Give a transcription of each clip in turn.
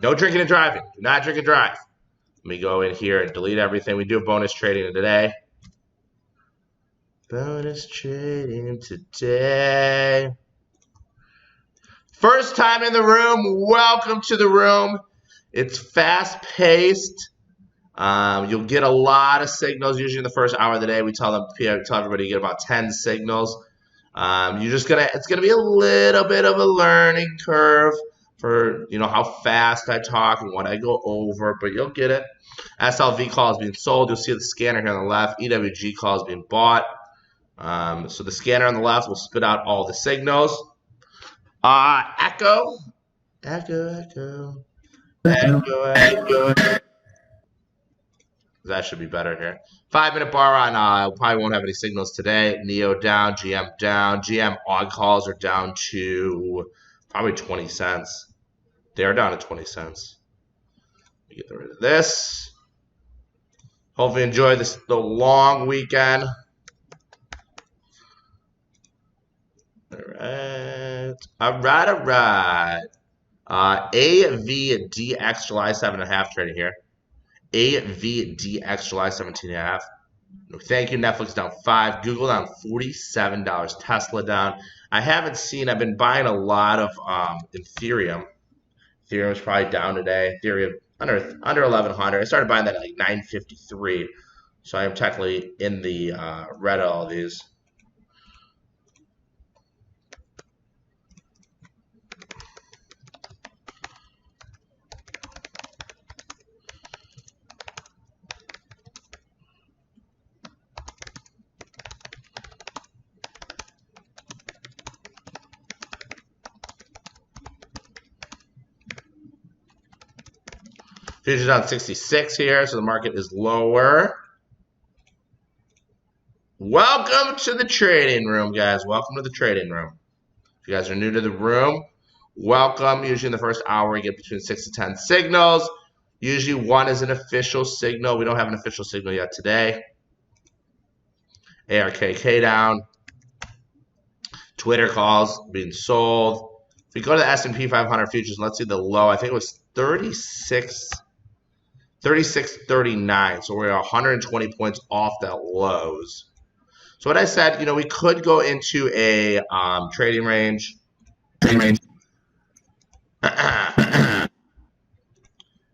No drinking and driving. Do not drink and drive. Let me go in here and delete everything. We do have bonus trading today. Bonus trading today. First time in the room. Welcome to the room. It's fast-paced. You'll get a lot of signals usually in the first hour of the day. We tell everybody to get about 10 signals. It's gonna be a little bit of a learning curve for how fast I talk and what I go over, but you'll get it. SLV call is being sold. You'll see the scanner here on the left. EWG call is being bought. So the scanner on the left will spit out all the signals. Echo. That should be better here. 5-minute bar on, probably won't have any signals today. NEO down, GM down. GM odd calls are down to probably 20 cents. They are down to 20 cents. Let me get rid of this. Hopefully enjoy the long weekend. All right. AVDX July 7.5 trading here. AVDX July 17.5. Thank you. Netflix down 5. Google down $47. Tesla down. I've been buying a lot of Ethereum. Ethereum is probably down today. Ethereum under 1100. I started buying that at like 953. So I am technically in the red of all these. Futures on 66 here, so the market is lower. Welcome to the trading room, guys. Welcome to the trading room. If you guys are new to the room, welcome. Usually in the first hour, we get between 6 to 10 signals. Usually one is an official signal. We don't have an official signal yet today. ARKK down. Twitter calls being sold. If we go to the S&P 500 futures, let's see the low. I think it was 36.39, so we're 120 points off that lows. So what I said, we could go into a trading range.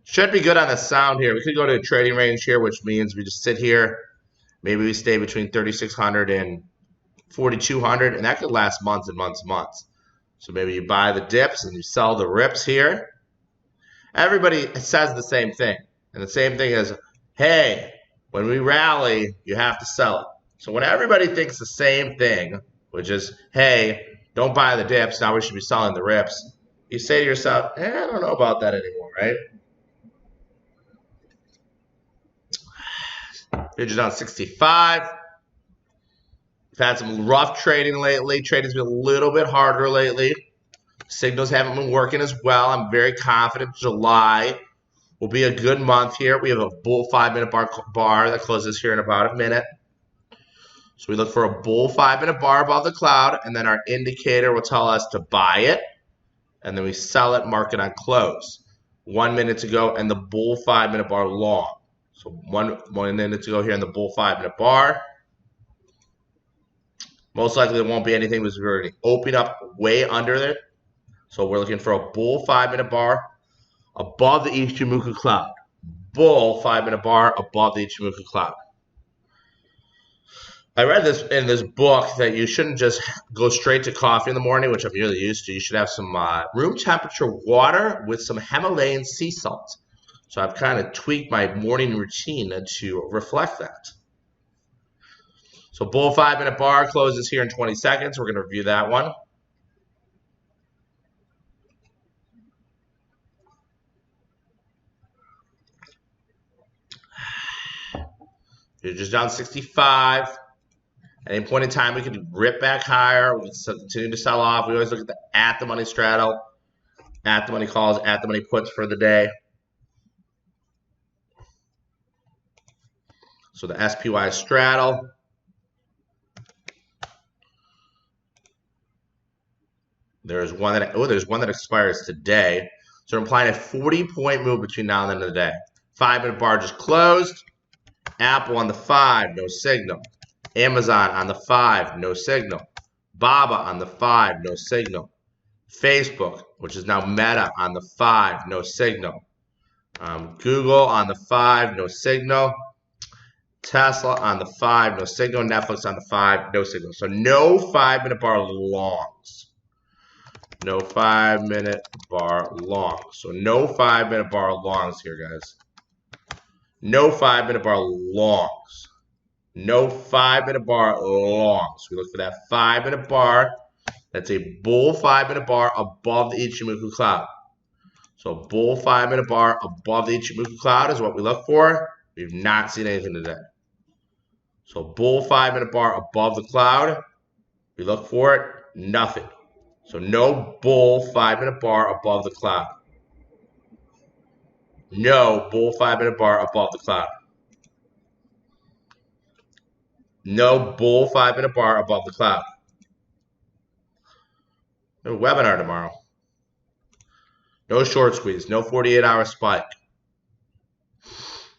Should be good on the sound here. We could go to a trading range here, which means we just sit here. Maybe we stay between 3,600 and 4,200, and that could last months and months and months. So maybe you buy the dips and you sell the rips here. Everybody says the same thing. And the same thing is, hey, when we rally, you have to sell it. So when everybody thinks the same thing, which is, hey, don't buy the dips, now we should be selling the rips, you say to yourself, I don't know about that anymore, right? Futures on 65. We've had some rough trading lately. Trading's been a little bit harder lately. Signals haven't been working as well. I'm very confident July will be a good month here. We have a bull 5-minute bar that closes here in about a minute. So we look for a bull 5-minute bar above the cloud, and then our indicator will tell us to buy it, and then we sell it, market on close. 1 minute to go, and the bull 5-minute bar long. So one minute to go here in the bull 5-minute bar. Most likely there won't be anything because we're going to open up way under it. So we're looking for a bull 5-minute bar above the Ichimoku cloud. Bull 5-minute bar above the Ichimoku cloud. I read this in this book that you shouldn't just go straight to coffee in the morning, which I'm really used to. You should have some room temperature water with some Himalayan sea salt. So I've kind of tweaked my morning routine to reflect that. So bull 5-minute bar closes here in 20 seconds. We're going to review that one. You're just down 65. At any point in time, we could rip back higher. We can continue to sell off. We always look at the at-the-money straddle, at-the-money calls, at-the-money puts for the day. So the SPY straddle. There's one that expires today. So we're implying a 40-point move between now and the end of the day. 5-minute bar just closed. Apple on the 5, no signal. Amazon on the 5, no signal. Baba on the 5, no signal. Facebook, which is now Meta, on the 5, no signal. Google on the 5, no signal. Tesla on the 5, no signal. Netflix on the 5, no signal. So no 5-minute bar longs. No 5-minute bar longs. So no 5-minute bar longs here, guys. No 5-minute bar longs. No 5-minute bar longs. We look for that 5-minute bar. That's a bull 5-minute bar above the Ichimoku cloud. So bull 5-minute bar above the Ichimoku cloud is what we look for. We've not seen anything today. So bull 5-minute bar above the cloud. We look for it. Nothing. So no bull 5-minute bar above the cloud. No bull 5-minute bar above the cloud. No bull 5-minute bar above the cloud. No webinar tomorrow. No short squeeze. No 48-hour spike.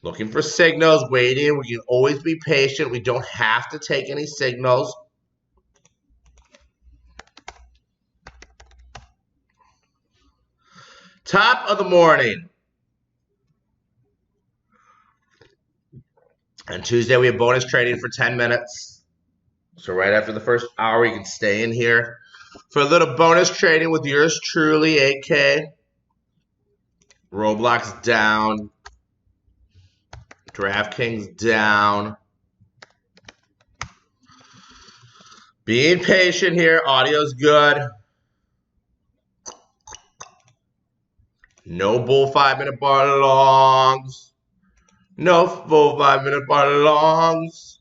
Looking for signals. Waiting. We can always be patient. We don't have to take any signals. Top of the morning. On Tuesday, we have bonus trading for 10 minutes. So right after the first hour, you can stay in here for a little bonus trading with yours truly, 8K. Roblox down. DraftKings down. Being patient here. Audio's good. No bull 5-minute bar longs. No bull 5-minute bar longs.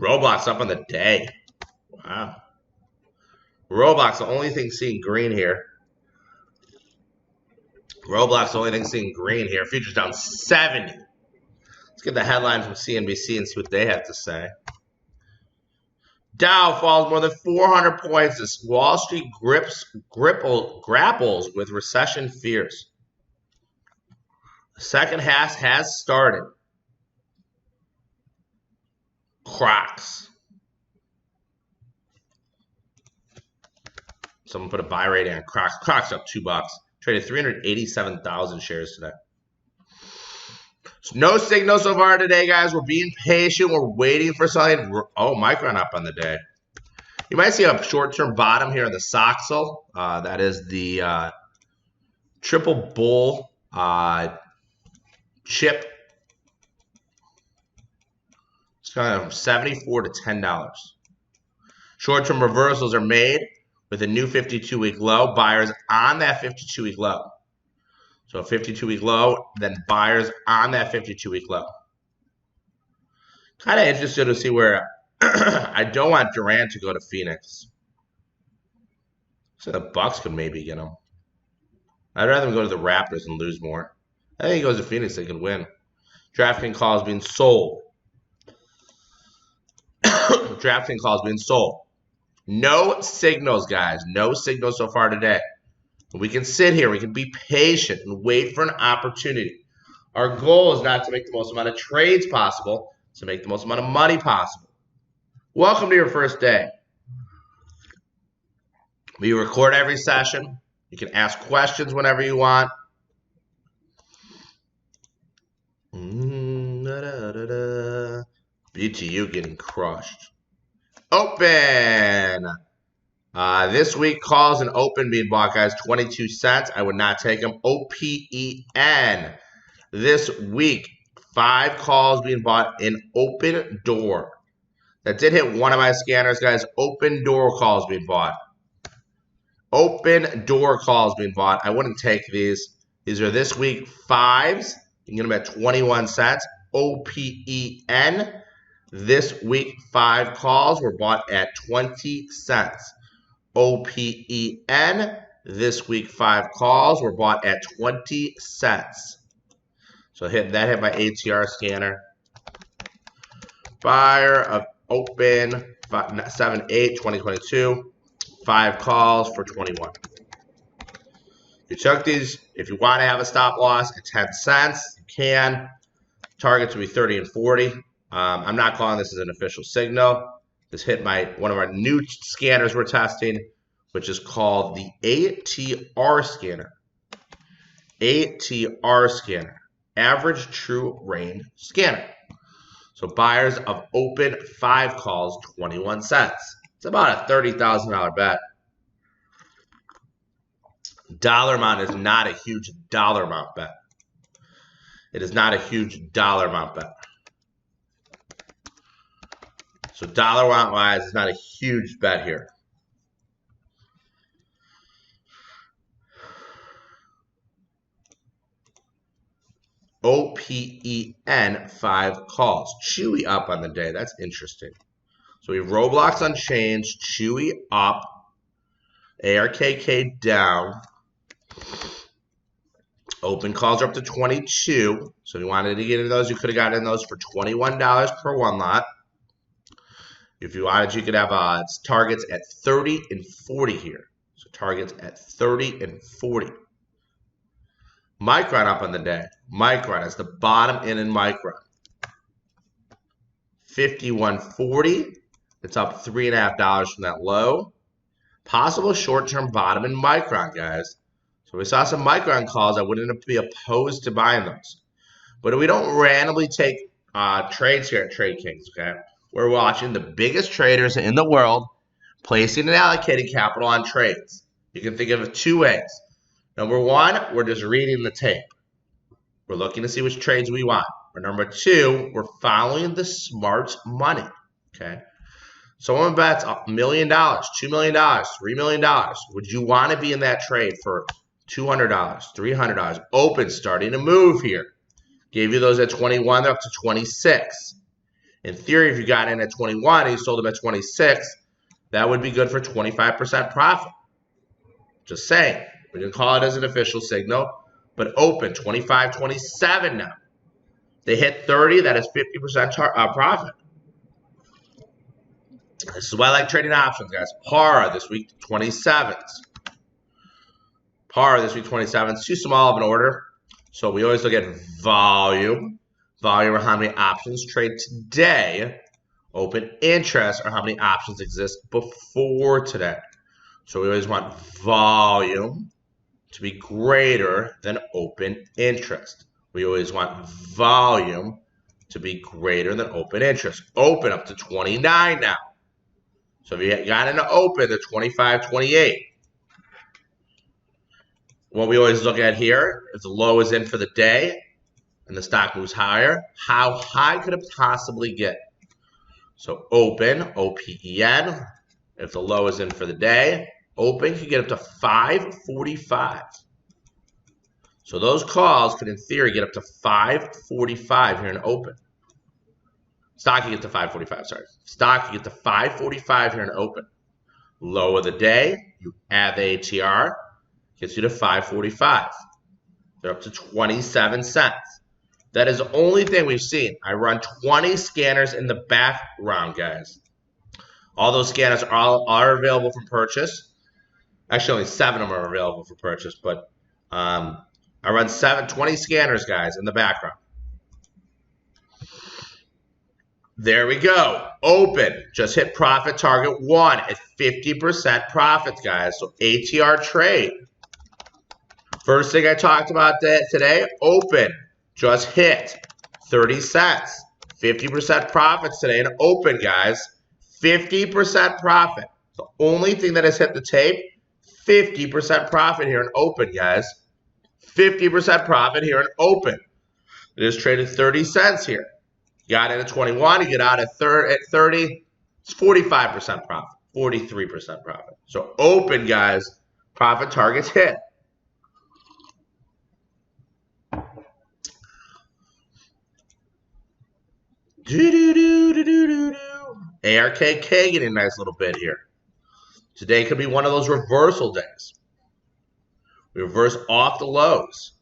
Roblox up on the day. Wow. Roblox, the only thing seeing green here. Roblox, the only thing seeing green here. Futures down 70. Let's get the headline from CNBC and see what they have to say. Dow falls more than 400 points as Wall Street grapples with recession fears. The second half has started. Crocs. Someone put a buy rating on Crocs. Crocs up $2. Traded 387,000 shares today. So no signal so far today, guys. We're being patient. We're waiting for something. Oh, Micron up on the day. You might see a short-term bottom here in the Soxel. That is the triple bull chip. It's kind of $74 to $10. Short-term reversals are made with a new 52-week low. Buyers on that 52-week low. So a 52-week low, then buyers on that 52-week low. Kind of interested to see where I don't want Durant to go to Phoenix. So the Bucks could maybe get him. I'd rather him go to the Raptors and lose more. I think he goes to Phoenix, they could win. DraftKings calls being sold. DraftKings calls being sold. No signals, guys. No signals so far today. We can sit here. We can be patient and wait for an opportunity. Our goal is not to make the most amount of trades possible, it's to make the most amount of money possible. Welcome to your first day. We record every session. You can ask questions whenever you want. BTU getting crushed. Open. This week, calls and open being bought, guys, 22 cents. I would not take them. OPEN. This week, 5 calls being bought in open door. That did hit one of my scanners, guys. Open door calls being bought. Open door calls being bought. I wouldn't take these. These are this week 5s. You can get them at 21 cents. OPEN. This week, 5 calls were bought at 20 cents. OPEN. This week, 5 calls were bought at 20 cents. So that hit my ATR scanner. Buyer of open 7/8/2022. 5 calls for 21. You took these. If you want to have a stop loss at 10 cents, you can. Targets will be 30 and 40. I'm not calling this as an official signal. This hit one of our new scanners we're testing, which is called the ATR scanner. ATR scanner, average true range scanner. So buyers of open 5 calls, 21 cents. It's about a $30,000 bet. Dollar amount is not a huge dollar amount bet. It is not a huge dollar amount bet. So dollar amount wise, it's not a huge bet here. OPEN 5 calls. Chewy up on the day. That's interesting. So we have Roblox unchanged, Chewy up, ARKK down. Open calls are up to 22. So if you wanted to get into those, you could have gotten in those for $21 per one lot. If you wanted, you could have targets at 30 and 40 here. So targets at 30 and 40. Micron up on the day. Micron is the bottom in Micron. 51.40. It's up $3.50 from that low. Possible short-term bottom in Micron, guys. So we saw some Micron calls. I wouldn't be opposed to buying those. But we don't randomly take trades here at Trade Kings, okay? We're watching the biggest traders in the world placing and allocating capital on trades. You can think of it 2 ways. Number 1, we're just reading the tape. We're looking to see which trades we want. Or number 2, we're following the smart money, okay? Someone bets $1 million, $2 million, $3 million. Would you want to be in that trade for $200, $300? Open, starting to move here. Gave you those at 21, they're up to 26. In theory, if you got in at 21 and you sold them at 26, that would be good for 25% profit. Just saying. We can call it as an official signal, but open 25, 27 now. They hit 30, that is 50% profit. This is why I like trading options, guys. Par this week, 27s. Par this week, 27s. Too small of an order. So we always look at volume. Volume or how many options trade today. Open interest or how many options exist before today. So we always want volume to be greater than open interest. We always want volume to be greater than open interest. Open up to 29 now. So if you got into open, the 25, 28. What we always look at here is the low is in for the day and the stock moves higher. How high could it possibly get? So open, OPEN, if the low is in for the day, open can get up to 545. So those calls could, in theory, get up to 545 here in open. Stock can get to 545, sorry. Stock can get to 545 here in open. Low of the day, you add the ATR, gets you to 545. They're up to 27 cents. That is the only thing we've seen. I run 20 scanners in the background, guys. All those scanners are available for purchase. Actually, only 7 of them are available for purchase, but I run 20 scanners, guys, in the background. There we go. Open. Just hit profit target 1 at 50% profits, guys. So ATR trade. First thing I talked about today, open. Just hit 30 cents. 50% profits today in open, guys. 50% profit. The only thing that has hit the tape, 50% profit here in open, guys. 50% profit here in open. It is traded 30 cents here. You got in at 21, you get out at 30, it's 45% profit, 43% profit. So open, guys, profit targets hit. ARKK getting a nice little bit here. Today could be one of those reversal days. We reverse off the lows.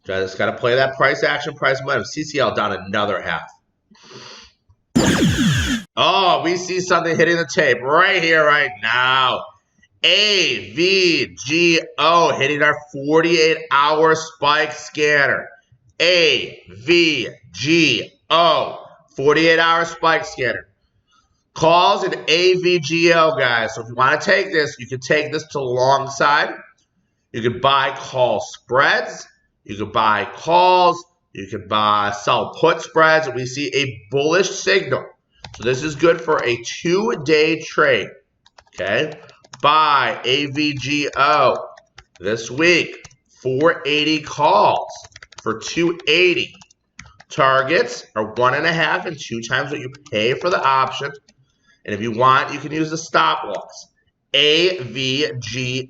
Just got to play that price action, price momentum. CCL down another half. Oh, we see something hitting the tape right here, right now. AVGO hitting our 48-hour spike scanner. AVGO, 48-hour spike scanner. Calls and AVGO, guys. So if you want to take this, you can take this to the long side. You can buy call spreads. You can buy calls. You can sell put spreads. And we see a bullish signal. So this is good for a 2-day trade. Okay. Buy AVGO this week. 480 calls for 280. Targets are 1.5 and 2 times what you pay for the option. And if you want, you can use the stop loss. AVGO.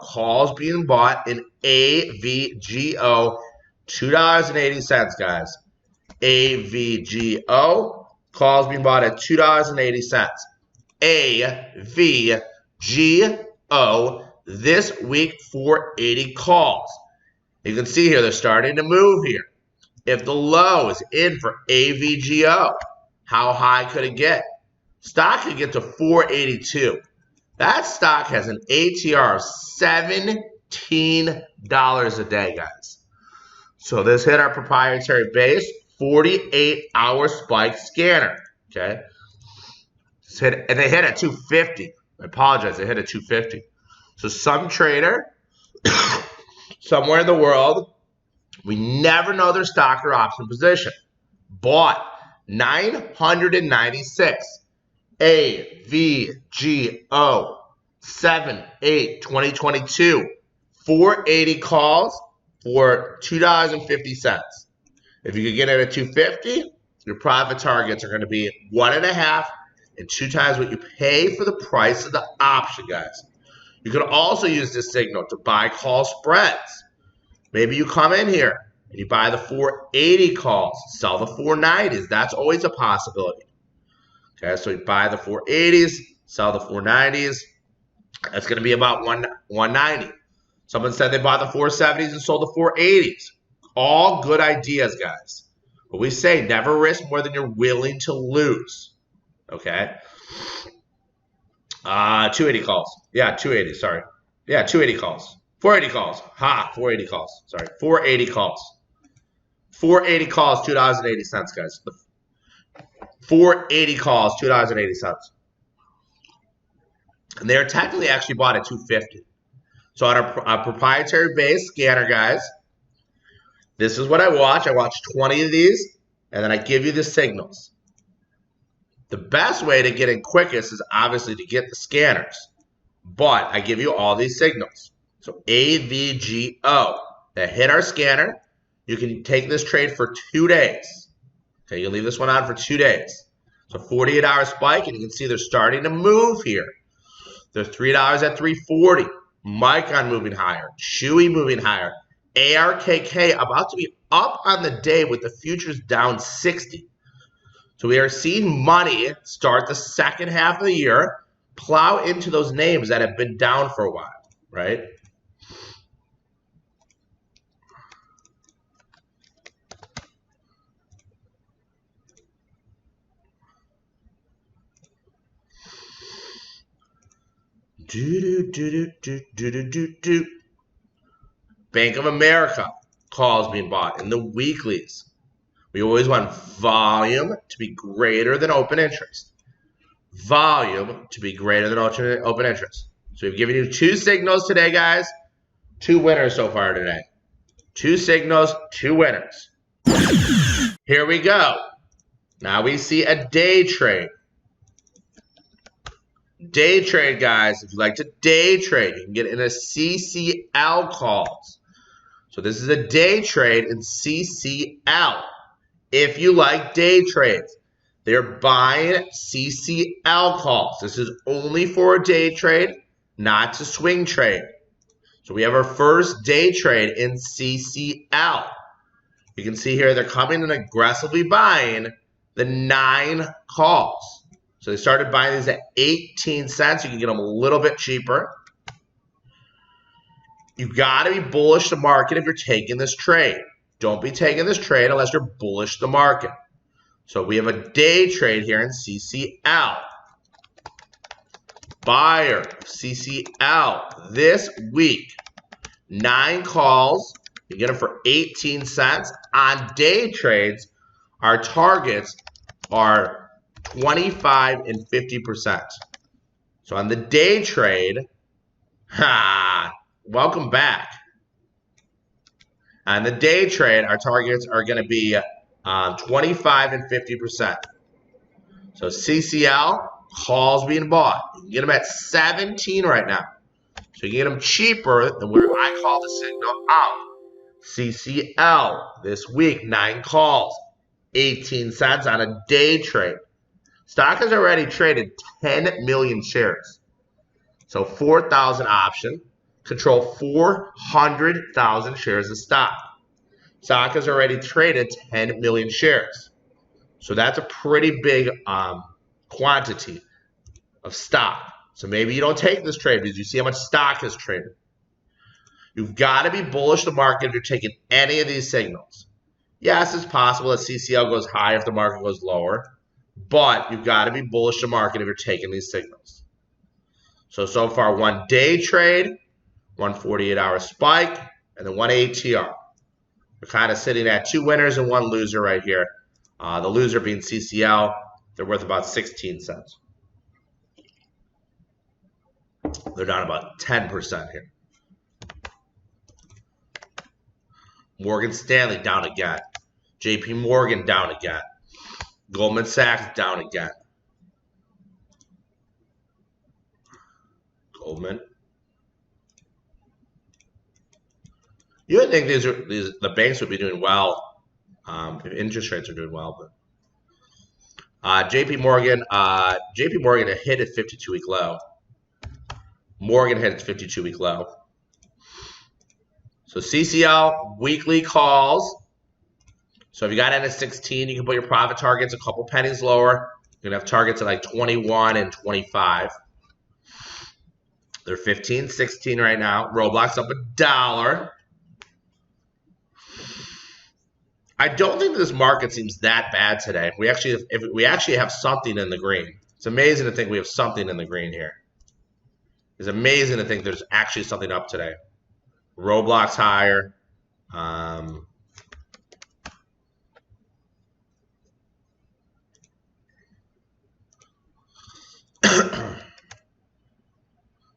Calls being bought in AVGO. $2.80, guys. AVGO. Calls being bought at $2.80. AVGO. This week, 480 calls. You can see here, they're starting to move here. If the low is in for AVGO, how high could it get? Stock could get to 482. That stock has an ATR of $17 a day, guys. So this hit our proprietary base, 48-hour spike scanner. Okay. And they hit at 250. I apologize, they hit at 250. So some trader somewhere in the world, we never know their stock or option position, bought 996. AVGO 7/8/2022, 480 calls for $2.50. If you could get it at 250, your profit targets are going to be 1.5 and 2 times what you pay for the price of the option, guys. You could also use this signal to buy call spreads. Maybe you come in here and you buy the 480 calls, sell the 490s. That's always a possibility. Okay, so you buy the 480s, sell the 490s. That's going to be about 190. Someone said they bought the 470s and sold the 480s. All good ideas, guys. But we say never risk more than you're willing to lose. Okay? 280 calls. Yeah, 280, sorry. Yeah, 280 calls. 480 calls. 480 calls. Sorry, 480 calls. 480 calls, $2.80, guys. 480 calls, $2.80. And they're technically actually bought at 250. So on our proprietary base scanner, guys, this is what I watch. I watch 20 of these, and then I give you the signals. The best way to get in quickest is obviously to get the scanners. But I give you all these signals. So AVGO, that hit our scanner. You can take this trade for 2 days. Okay, you leave this one on for 2 days. So 48-hour spike, and you can see they're starting to move here. They're $3 at 340. Micron moving higher. Chewy moving higher. ARKK about to be up on the day with the futures down 60. So we are seeing money start the second half of the year, plow into those names that have been down for a while, right? Bank of America calls being bought in the weeklies. We always want volume to be greater than open interest. Volume to be greater than open interest. So we've given you 2 signals today, guys. 2 winners so far today. 2 signals, 2 winners. Here we go. Now we see a day trade. Day trade, guys. If you like to day trade, you can get in a CCL calls. So this is a day trade in CCL. If you like day trades, they're buying CCL calls. This is only for a day trade, not to swing trade. So we have our first day trade in CCL. You can see here they're coming and aggressively buying the 9 calls. So they started buying these at 18 cents. You can get them a little bit cheaper. You got to be bullish the market if you're taking this trade. Don't be taking this trade unless you're bullish the market. So we have a day trade here in CCL. Buyer, CCL, this week. 9 calls. You get them for 18 cents. On day trades, our targets are 25 and 50%. So on the day trade, welcome back. On the day trade, our targets are going to be 25 and 50%. So CCL, calls being bought. You can get them at 17 right now. So you can get them cheaper than where I call the signal out. CCL, this week, 9 calls, 18 cents on a day trade. Stock has already traded 10 million shares. So 4,000 option, control 400,000 shares of stock. Stock has already traded 10 million shares. So that's a pretty big quantity of stock. So maybe you don't take this trade because you see how much stock is traded. You've got to be bullish the market if you're taking any of these signals. Yes, it's possible that CCL goes high if the market goes lower, but you've got to be bullish the market if you're taking these signals. So far, 1 day trade, 1 48-hour spike, and then 1 ATR. We're kind of sitting at 2 winners and 1 loser right here. The loser being CCL. They're worth about 16 cents. They're down about 10% here. Morgan Stanley down again. JP Morgan down again. Goldman Sachs down again. Goldman. You would think the banks would be doing well if interest rates are doing well, but JP Morgan had hit its 52-week low. Morgan hit its 52-week low. So CCL, weekly calls. So if you got in at 16, you can put your profit targets a couple pennies lower. You're going to have targets at like 21 and 25. They're 15, 16 right now. Roblox up $1. I don't think this market seems that bad today. We actually have something in the green. It's amazing to think we have something in the green here. It's amazing to think there's actually something up today. Roblox higher.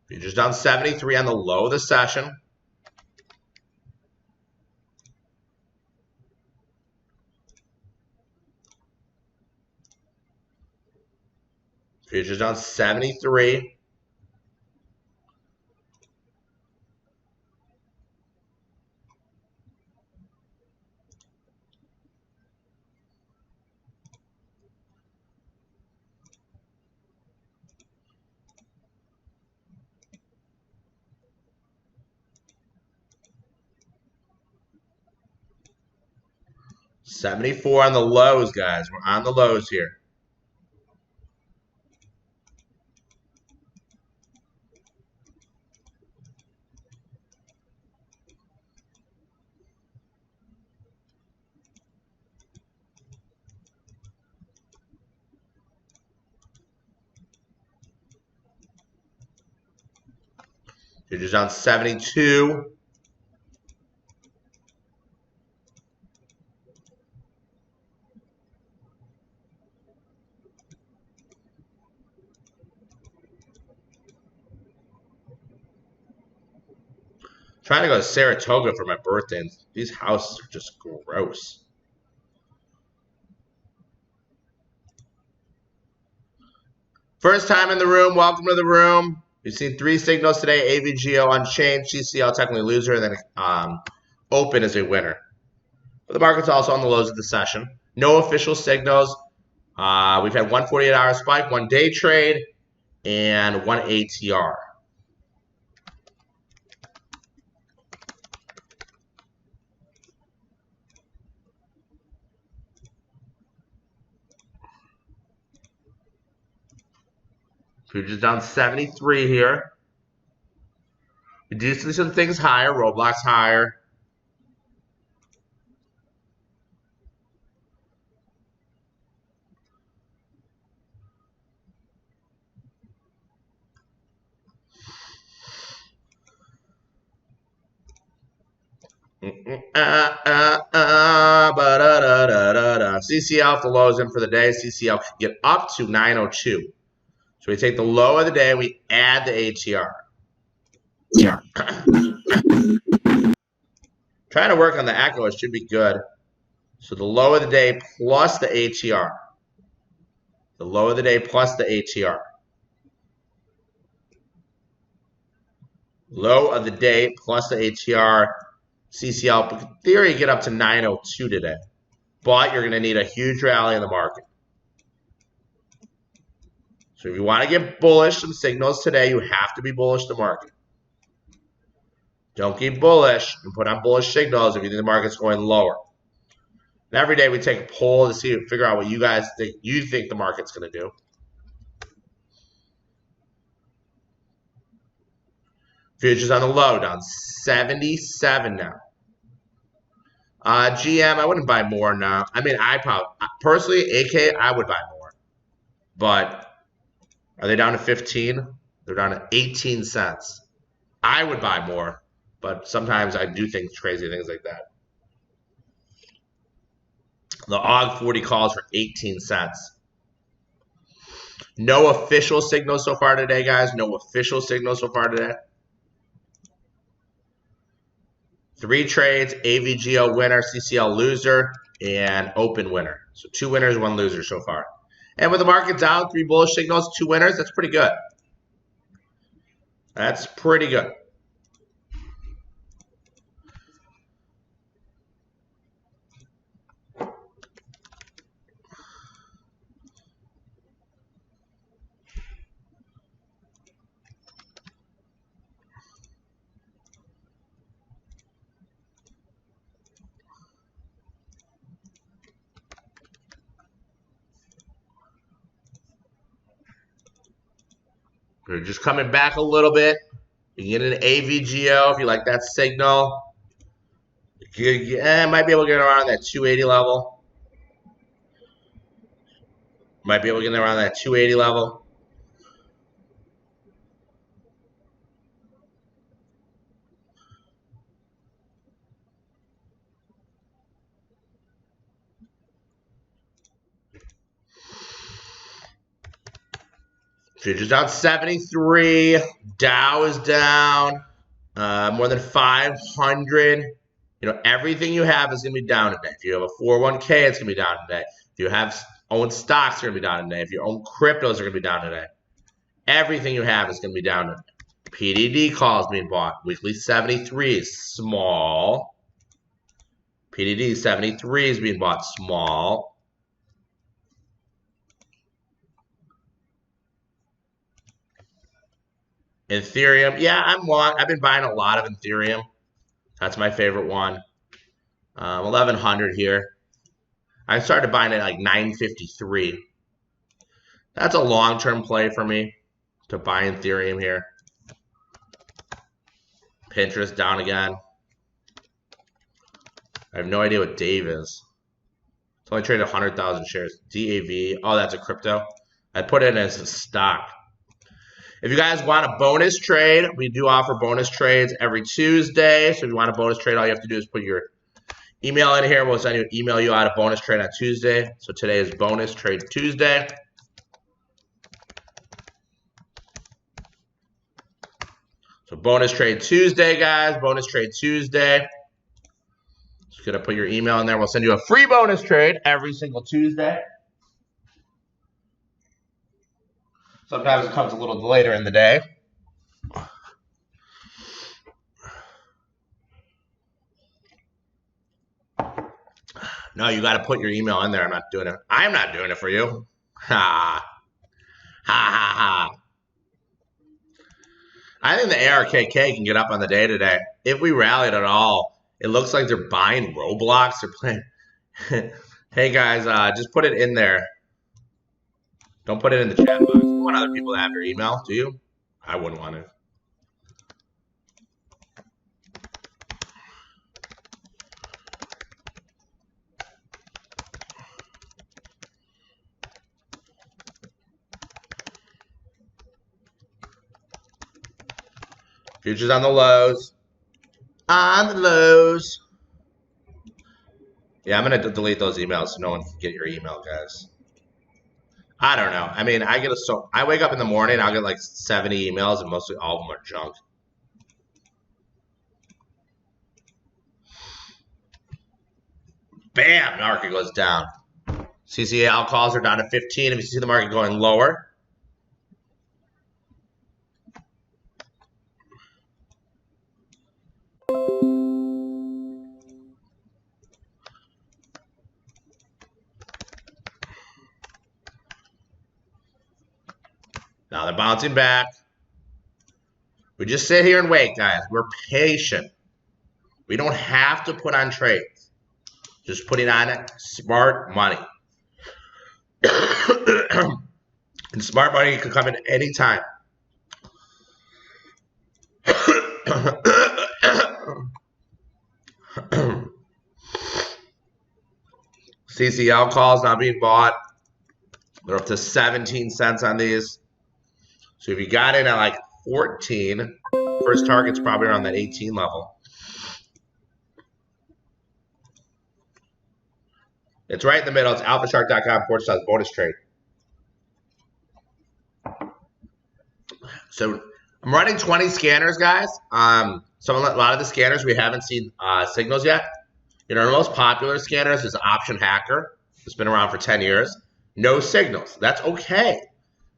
Futures down 73 on the low of the session. Futures down 73. $74 on the lows, guys. We're on the lows here. Futures down 72. Trying to go to Saratoga for my birthday, and these houses are just gross. First time in the room, welcome to the room. We've seen 3 signals today: AVGO unchanged, CCL technically loser, and then open as a winner. But the market's also on the lows of the session. No official signals. We've had 1 48-hour spike, 1 day trade, and 1 ATR. Futures down 73 here. We do see some things higher. Roblox higher. CCL, if the low is in for the day, CCL can get up to 902. So we take the low of the day, we add the ATR. Yeah. Trying to work on the echo, it should be good. So the low of the day plus the ATR. The low of the day plus the ATR. Low of the day plus the ATR. CCL, in theory, get up to 902 today. But you're going to need a huge rally in the market. So if you want to get bullish some signals today, you have to be bullish the market. Don't get bullish and put on bullish signals if you think the market's going lower. And every day we take a poll to figure out what you guys think the market's going to do. Futures on the low, down 77 now. GM, I wouldn't buy more now. I mean, personally, AK, I would buy more. But are they down to 15? They're down to 18 cents. I would buy more, but sometimes I do think crazy things like that. The AUG 40 calls for 18 cents. No official signals so far today, guys. No official signals so far today. 3 trades, AVGO winner, CCL loser, and open winner. So 2 winners, 1 loser so far. And with the market down, 3 bullish signals, 2 winners, that's pretty good. That's pretty good. We're just coming back a little bit. You can get an AVGO if you like that signal. Might be able to get around that 280 level. Might be able to get around that 280 level. Futures down 73. Dow is down more than 500. You know, everything you have is going to be down today. If you have a 401k, it's going to be down today. If you own stocks, are going to be down today. If you own cryptos, are going to be down today. Everything you have is going to be down today. PDD calls being bought. Weekly 73 is small. PDD 73 is being bought small. Ethereum, yeah, I'm long. I've been buying a lot of Ethereum. That's my favorite one. 1100 here. I started buying it like 953. That's a long-term play for me to buy Ethereum here. Pinterest down again. I have no idea what Dave is. It's only traded 100,000 shares. DAV. Oh, that's a crypto. I put it in as a stock. If you guys want a bonus trade, we do offer bonus trades every Tuesday. So if you want a bonus trade, all you have to do is put your email in here. We'll email you out a bonus trade on Tuesday. So today is Bonus Trade Tuesday. So Bonus Trade Tuesday, guys. Bonus Trade Tuesday. Just going to put your email in there. We'll send you a free bonus trade every single Tuesday. Sometimes it comes a little later in the day. No, you got to put your email in there. I'm not doing it. I'm not doing it for you. Ha. Ha, ha, ha. I think the ARKK can get up on the day today. If we rallied at all, it looks like they're buying Roblox. They're playing. Hey, guys, just put it in there. Don't put it in the chat box. You want other people to have your email, do you? I wouldn't want to. Futures on the lows. On the lows. Yeah, I'm going to delete those emails so no one can get your email, guys. I don't know. I mean, I wake up in the morning, I'll get like 70 emails, and mostly all of them are junk. Bam! Market goes down. CCAL calls are down to 15. If you see the market going lower, now they're bouncing back. We just sit here and wait, guys. We're patient. We don't have to put on trades. Just putting on smart money. And smart money can come in any time. CCL calls not being bought. They're up to 17 cents on these. So if you got in at like 14, first target's probably around that 18 level. It's right in the middle. It's alphashark.com/bonus trade. So I'm running 20 scanners, guys. A lot of the scanners we haven't seen signals yet. You know, the most popular scanners is Option Hacker. It's been around for 10 years. No signals. That's okay.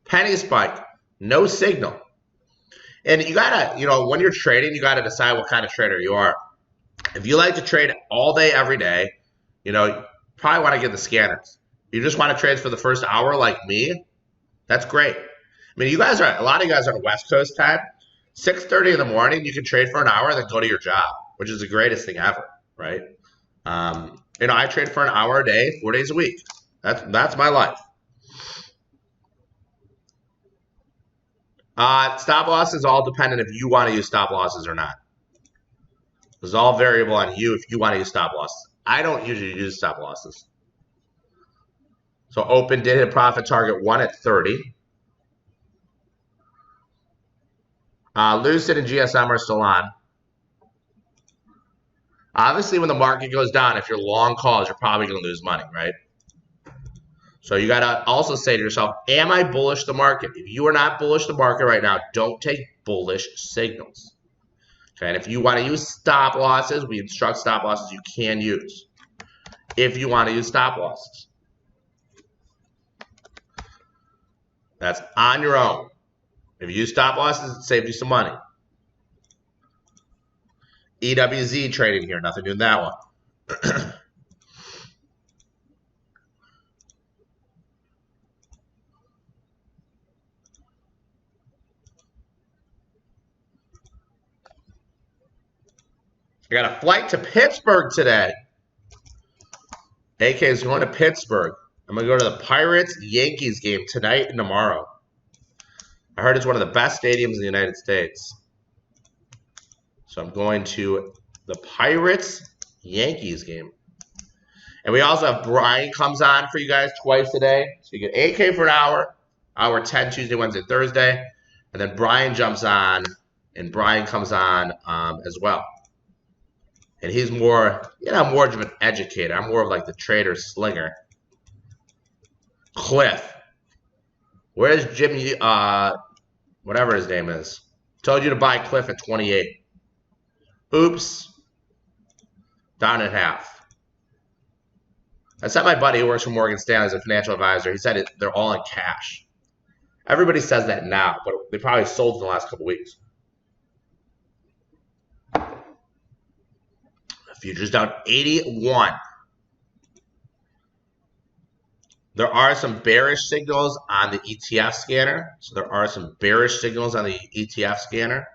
Penny Spike, no signal. And you gotta, you know, when you're trading, you gotta decide what kind of trader you are. If you like to trade all day, every day, you know, you probably want to get the scanners. You just want to trade for the first hour like me, that's great. I mean, a lot of you guys are on West Coast time. 6:30 in the morning, you can trade for an hour and then go to your job, which is the greatest thing ever, right? You know, I trade for an hour a day, 4 days a week. That's my life. Stop loss is all dependent if you want to use stop losses or not. It's all variable on you if you want to use stop losses. I don't usually use stop losses. So open did hit profit target 1 at 30. Lucid and GSM are still on. Obviously, when the market goes down, if you're long calls, you're probably going to lose money, right? So you got to also say to yourself, am I bullish the market? If you are not bullish the market right now, don't take bullish signals. Okay, and if you want to use stop losses, we instruct stop losses you can use. If you want to use stop losses. That's on your own. If you use stop losses, it saves you some money. EWZ trading here, nothing doing that one. I got a flight to Pittsburgh today. AK is going to Pittsburgh. I'm going to go to the Pirates-Yankees game tonight and tomorrow. I heard it's one of the best stadiums in the United States. So I'm going to the Pirates-Yankees game. And we also have Brian comes on for you guys twice a day. So you get AK for an hour 10 Tuesday, Wednesday, Thursday. And then Brian jumps on, and Brian comes on as well. And he's more, more of an educator. I'm more of like the trader slinger. Cliff. Where's Jimmy, whatever his name is? Told you to buy Cliff at 28. Oops. Down at half. I sent my buddy who works for Morgan Stanley as a financial advisor. He said they're all in cash. Everybody says that now, but they probably sold in the last couple weeks. Futures down 81. There are some bearish signals on the ETF scanner. So there are some bearish signals on the ETF scanner.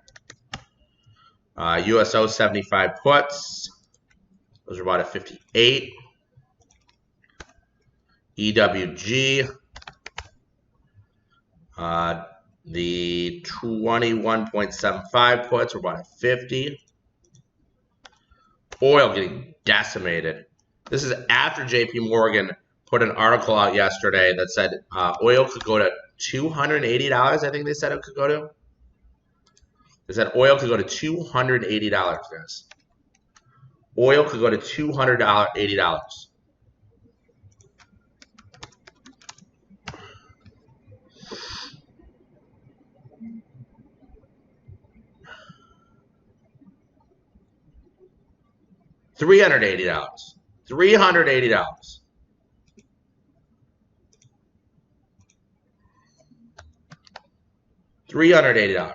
USO 75 puts. Those are bought at 58. EWG. The 21.75 puts were bought at 50. Oil getting decimated. This is after JP Morgan put an article out yesterday that said oil could go to $280. I think they said it could go to. They said oil could go to $280, guys. Oil could go to $280. $380. $380. $380.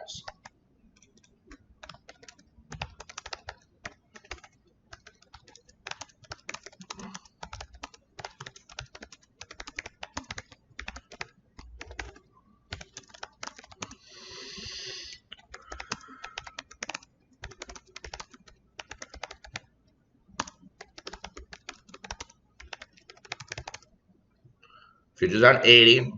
Futures on 80.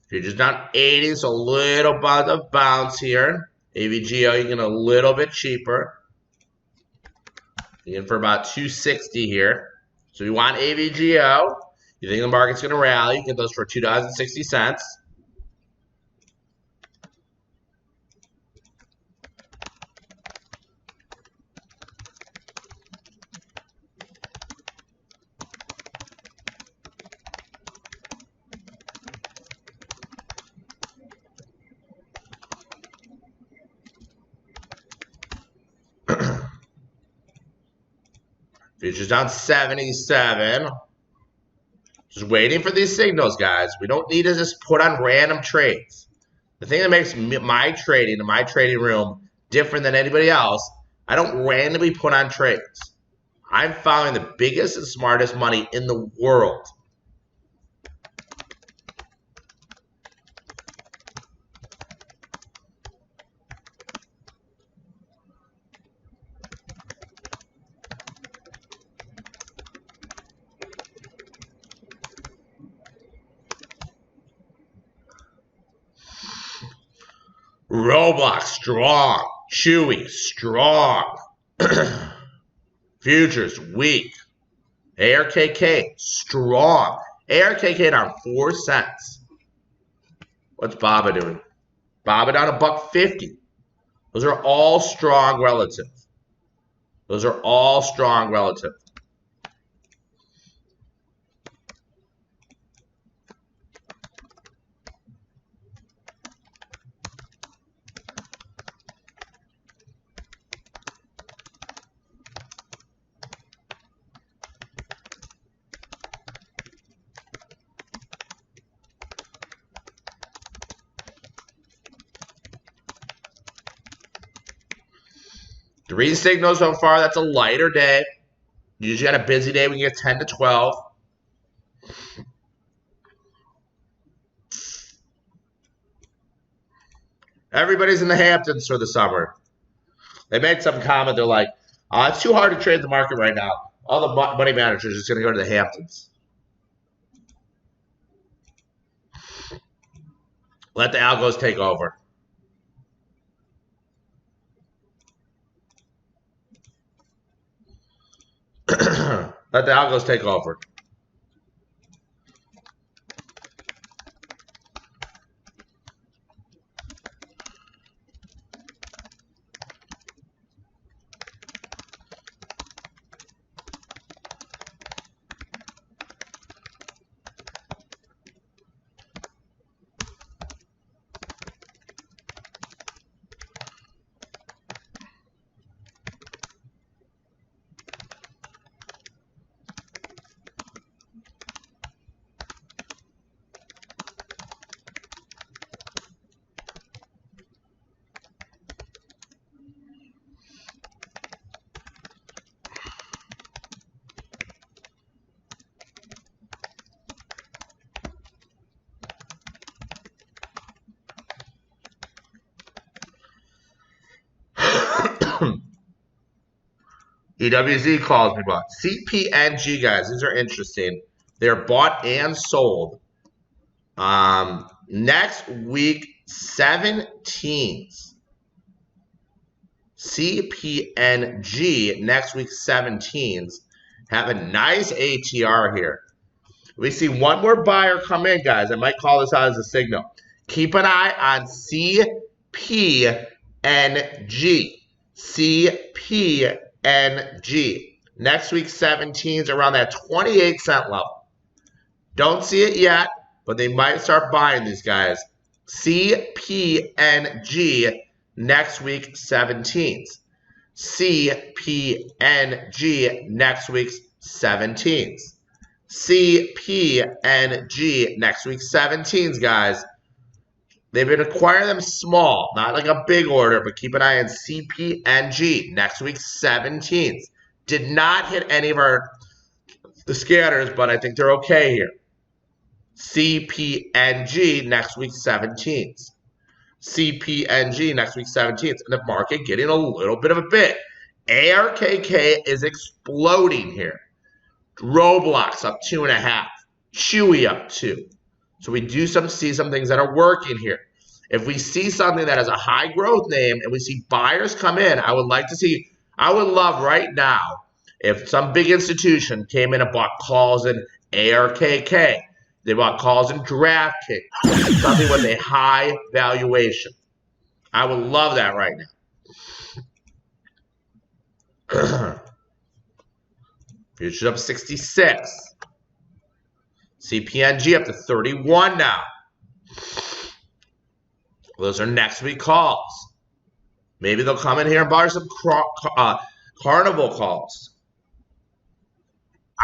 Futures down 80, so a little bit of bounce here. AVGO, you get a little bit cheaper. You're in for about 260 here. So you want AVGO. You think the market's going to rally, you get those for $2.60. Futures down 77. Just waiting for these signals, guys. We don't need to just put on random trades. The thing that makes my trading in my trading room different than anybody else, I don't randomly put on trades. I'm following the biggest and smartest money in the world. Roblox, strong. Chewy, strong. Futures, weak. ARKK, strong. ARKK down 4 cents. What's BABA doing? BABA down $1.50. Those are all strong relative. Those are all strong relative. Green signals so far, that's a lighter day. Usually on a busy day, we get 10 to 12. Everybody's in the Hamptons for the summer. They made some comment. They're like, it's too hard to trade the market right now. All the money managers are just going to go to the Hamptons. Let the algos take over. Let the algos take over. EWZ calls me, but CPNG, guys, these are interesting. They're bought and sold. Next week, 17s. CPNG, next week, 17s. Have a nice ATR here. We see one more buyer come in, guys. I might call this out as a signal. Keep an eye on CPNG. CPNG. Next week, 17s around that 28-cent level. Don't see it yet, but they might start buying these guys. CPNG next week, 17s. CPNG next week's 17s. CPNG next week, 17s, guys. They've been acquiring them small, not like a big order, but keep an eye on CPNG next week, 17s. Did not hit any of the scanners, but I think they're okay here. CPNG next week, 17s. CPNG next week, 17th. And the market getting a little bit of a bid. ARKK is exploding here. Roblox up 2.5. Chewy up 2. So we do see some things that are working here. If we see something that has a high growth name and we see buyers come in, I would love right now if some big institution came in and bought calls in ARKK. They bought calls in DraftKings, something with a high valuation. I would love that right now. Futures up 66. CPNG up to 31 now. Those are next week calls. Maybe they'll come in here and buy some carnival calls.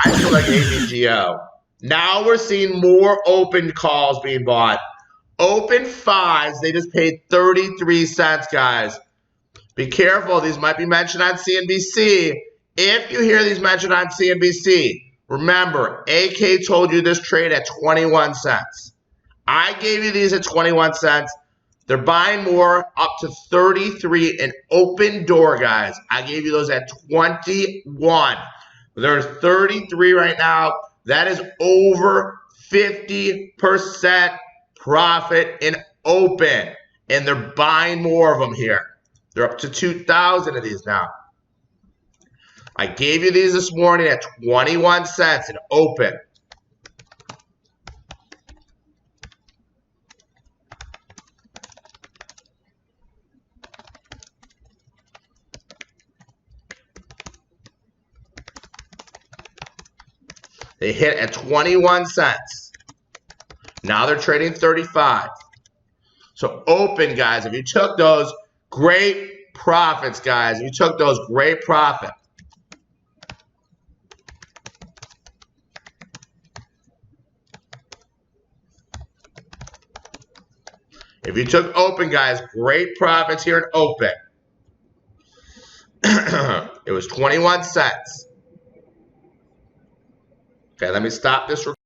I feel like AVGO. Now we're seeing more open calls being bought. Open 5s, they just paid 33 cents, guys. Be careful. These might be mentioned on CNBC. If you hear these mentioned on CNBC, remember, AK told you this trade at 21 cents. I gave you these at 21 cents. They're buying more, up to 33 in open door, guys. I gave you those at 21. There's 33 right now. That is over 50% profit in open. And they're buying more of them here. They're up to 2,000 of these now. I gave you these this morning at 21 cents in open. They hit at 21 cents. Now they're trading 35. So open, guys. If you took those, great profits, guys. If you took those, great profit. If you took open, guys, great profits here in open. It was 21 cents. Okay, let me stop this recording.